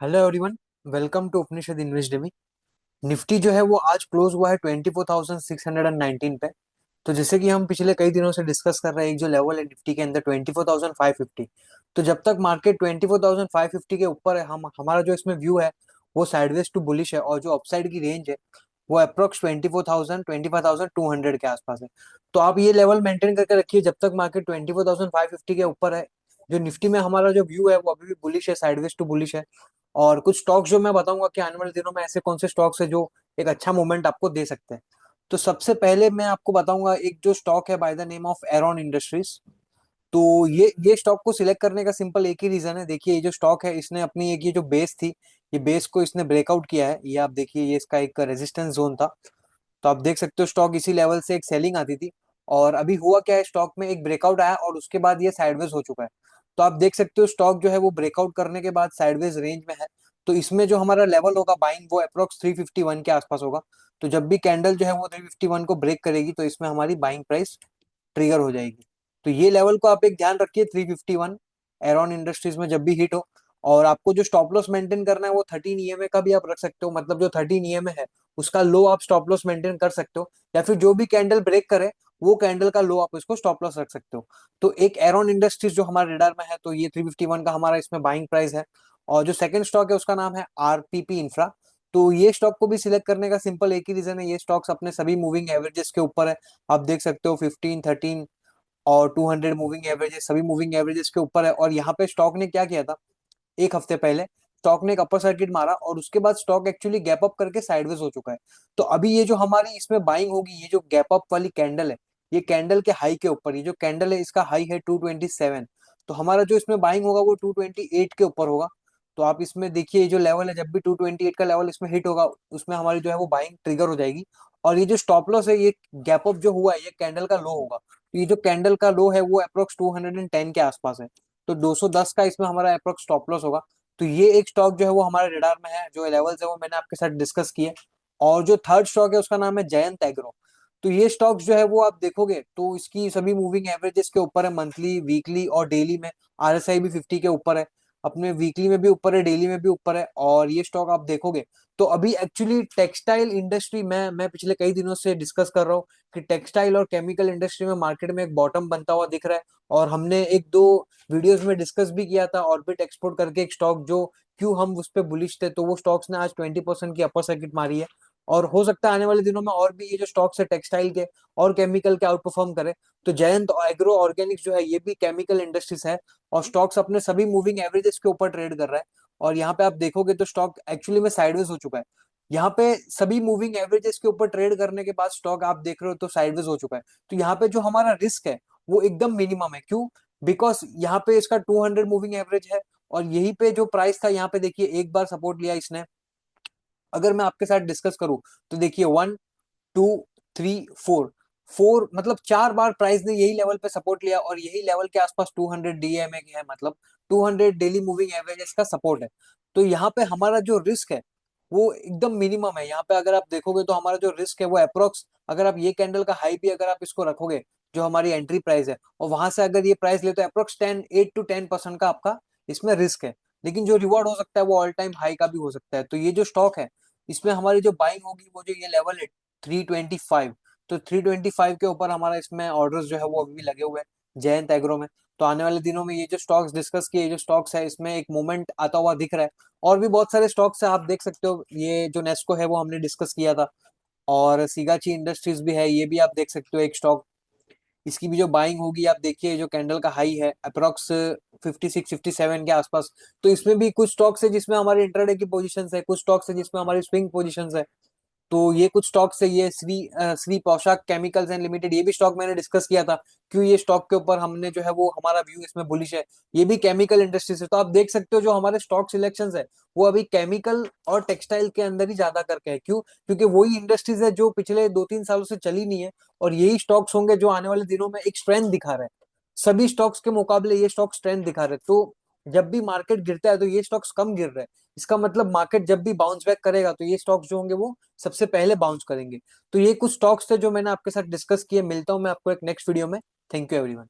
Hello everyone. Welcome to Upanishad invest डेमी। निफ्टी जो है वो आज क्लोज हुआ है 24,619 पे। तो जैसे कि हम पिछले कई दिनों से डिस्कस कर रहे हैं, एक जो लेवल है निफ्टी के अंदर 24,550। तो जब तक मार्केट 24,550 के ऊपर है, हम हमारा जो इसमें व्यू है वो साइडवेज टू बुलिश है, और जो अपसाइड की रेंज है वो अप्रोक्स 24,000 25,200 के आसपास है। तो आप ये लेवल मेंटेन करके रखिए जब तक मार्केट 24,550 के ऊपर है। जो निफ्टी में हमारा जो व्यू है वो अभी भी बुलिश है, साइडवेज टू बुलिश है। और कुछ स्टॉक्स जो मैं बताऊंगा कि आने वाले दिनों में ऐसे कौन से स्टॉक्स है जो एक अच्छा मूवमेंट आपको दे सकते हैं। तो सबसे पहले मैं आपको बताऊंगा एक जो स्टॉक है by the name of Aaron industries. तो ये स्टॉक को सिलेक्ट करने का सिंपल एक ही रीजन है। देखिए, ये जो स्टॉक है इसने अपनी एक ये जो बेस थी, ये बेस को इसने ब्रेकआउट किया है। ये आप देखिए, ये इसका एक रेजिस्टेंस जोन था। तो आप देख सकते हो स्टॉक इसी लेवल से एक सेलिंग आती थी। और अभी हुआ क्या है, स्टॉक में एक ब्रेकआउट आया और उसके बाद ये साइडवेज हो चुका है। तो आप देख सकते हो स्टॉक जो है वो ब्रेकआउट करने के बाद साइडवेज रेंज में है। तो इसमें जो हमारा लेवल होगा बाइंग, वो अप्रोक्स 351 के आसपास होगा। तो जब भी कैंडल जो है वो 351 को ब्रेक करेगी तो इसमें हमारी बाइंग प्राइस ट्रिगर हो जाएगी। तो ये लेवल को आप एक ध्यान रखिए, 351 एरॉन इंडस्ट्रीज में जब भी हिट हो। और आपको जो स्टॉप लॉस मेंटेन करना है वो 13 ईएमए का भी आप रख सकते हो। मतलब जो 13 ईएमए है उसका लो आप स्टॉप लॉस मेंटेन कर सकते हो, या फिर जो भी कैंडल ब्रेक करे वो कैंडल का लो आप इसको स्टॉप लॉस रख सकते हो। तो एक एरॉन इंडस्ट्रीज जो हमारे रेडार में है, तो ये 351 का हमारा इसमें बाइंग प्राइस है। और जो सेकंड स्टॉक है उसका नाम है आरपीपी इंफ्रा। तो ये स्टॉक को भी सिलेक्ट करने का सिंपल एक ही रीजन है, ये स्टॉक्स अपने सभी मूविंग एवरेजेस के ऊपर है। आप देख सकते हो 15, 13 और 200 मूविंग एवरेजेस, सभी मूविंग एवरेजेस के ऊपर है। और यहाँ पे स्टॉक ने क्या किया था, एक हफ्ते पहले स्टॉक ने एक अपर सर्किट मारा और उसके बाद स्टॉक एक्चुअली गैप अप करके साइडवेज हो चुका है। तो अभी ये जो हमारी इसमें बाइंग होगी, ये जो गैप अप वाली कैंडल है, ये कैंडल के हाई के ऊपर, ये जो कैंडल है इसका हाई है 227। तो हमारा जो इसमें बाइंग होगा वो 228 के ऊपर होगा। तो आप इसमें देखिए, ये जो लेवल है जब भी 228 का लेवल इसमें हिट होगा उसमें हमारी जो है वो बाइंग ट्रिगर हो जाएगी। और ये जो स्टॉप लॉस है, ये गैप अप जो हुआ है ये कैंडल का लो होगा। तो ये जो कैंडल का लो है वो अप्रोक्स 210 के आसपास है। तो 210 का इसमें हमारा अप्रोक्स स्टॉप लॉस होगा। तो ये एक स्टॉक जो है वो हमारे रडार में है, जो लेवल्स है वो मैंने आपके साथ डिस्कस किए। और जो थर्ड स्टॉक है उसका नाम है जयंत एग्रो। तो ये स्टॉक्स जो है वो आप देखोगे तो इसकी सभी मूविंग एवरेजेस के ऊपर है, मंथली, वीकली और डेली में। आरएसआई भी 50 के ऊपर है, अपने वीकली में भी ऊपर है, डेली में भी ऊपर है। और ये स्टॉक आप देखोगे तो अभी एक्चुअली टेक्सटाइल इंडस्ट्री, मैं पिछले कई दिनों से डिस्कस कर रहा हूँ कि टेक्सटाइल और केमिकल इंडस्ट्री में मार्केट में एक बॉटम बनता हुआ दिख रहा है। और हमने एक दो वीडियोस में डिस्कस भी किया था, ऑर्बिट एक्सपोर्ट करके एक स्टॉक, जो क्यों हम उस पर बुलिश थे। तो वो स्टॉक्स ने आज 20% की अपर सर्किट मारी है। और हो सकता है आने वाले दिनों में और भी ये जो स्टॉक्स है टेक्सटाइल के और केमिकल के आउट परफॉर्म करे। तो जयंत एग्रो ऑर्गेनिक्स जो है ये भी केमिकल इंडस्ट्रीज है, और स्टॉक्स अपने सभी मूविंग एवरेजेस के ऊपर ट्रेड कर रहा है। और यहाँ पे आप देखोगे तो स्टॉक एक्चुअली में साइडवेज हो चुका है। यहाँ पे सभी मूविंग एवरेजेस के ऊपर ट्रेड करने के बाद स्टॉक आप देख रहे हो तो साइडवेज हो चुका है। तो यहाँ पे जो हमारा रिस्क है वो एकदम मिनिमम है। क्यों? बिकॉज यहाँ पे इसका 200 मूविंग एवरेज है, और यही पे जो प्राइस था यहाँ पे देखिए एक बार सपोर्ट लिया इसने। अगर मैं आपके साथ डिस्कस करूं तो देखिए 1, 2, 3, 4, फोर मतलब 4 बार प्राइस ने यही लेवल पे सपोर्ट लिया, और यही लेवल के आसपास 200 डीएमए है, मतलब 200 डेली मूविंग एवरेजेस का सपोर्ट है। तो यहाँ पे हमारा जो रिस्क है वो एकदम मिनिमम है। यहाँ पे अगर आप देखोगे तो हमारा जो रिस्क है वो अप्रोक्स, अगर आप ये कैंडल का हाई भी अगर आप इसको रखोगे जो हमारी एंट्री प्राइस है, और वहां से अगर ये प्राइस लेते हैं अप्रोक्स 8 to 10% का आपका इसमें रिस्क है। लेकिन जो रिवॉर्ड हो सकता है वो ऑल टाइम हाई का भी हो सकता है। तो ये जो स्टॉक है इसमें हमारी जो बाइंग होगी वो जो ये लेवल है 325। तो 325 के ऊपर हमारा इसमें ऑर्डर्स जो है वो अभी भी लगे हुए हैं जयंत एग्रो में। तो आने वाले दिनों में ये जो स्टॉक्स डिस्कस किए, ये जो स्टॉक्स है इसमें एक मूवमेंट आता हुआ दिख रहा है। और भी बहुत सारे स्टॉक्स है, आप देख सकते हो। ये जो नेस्को है वो हमने डिस्कस किया था, और सीगाची इंडस्ट्रीज भी है, ये भी आप देख सकते हो एक स्टॉक। इसकी भी जो बाइंग होगी आप देखिए, जो कैंडल का हाई है अप्रोक्स 56, 57 के आसपास। तो इसमें भी कुछ स्टॉक्स है जिसमें हमारे इंट्राडे की पोजीशंस है, कुछ स्टॉक्स है जिसमें हमारी स्विंग पोजीशंस है। तो ये कुछ स्टॉक्स है, ये श्री पोशाक केमिकल्स एंड लिमिटेड, ये भी स्टॉक मैंने डिस्कस किया था। क्यों? ये स्टॉक के ऊपर हमने जो है वो हमारा व्यू इसमें बुलिश है। ये भी केमिकल इंडस्ट्री से। तो आप देख सकते हो जो हमारे स्टॉक सिलेक्शंस है वो अभी केमिकल और टेक्सटाइल के अंदर ही ज्यादा करके है। क्यों? क्योंकि वही इंडस्ट्रीज है जो पिछले 2-3 सालों से चली नहीं है, और यही स्टॉक्स होंगे जो आने वाले दिनों में एक स्ट्रेंथ दिखा रहे हैं। सभी स्टॉक्स के मुकाबले ये स्टॉक स्ट्रेंथ दिखा रहे हैं। तो जब भी मार्केट गिरता है तो ये स्टॉक्स कम गिर रहे हैं। इसका मतलब मार्केट जब भी बाउंस बैक करेगा तो ये स्टॉक्स जो होंगे वो सबसे पहले बाउंस करेंगे। तो ये कुछ स्टॉक्स थे जो मैंने आपके साथ डिस्कस किए। मिलता हूं मैं आपको एक नेक्स्ट वीडियो में। Thank you everyone.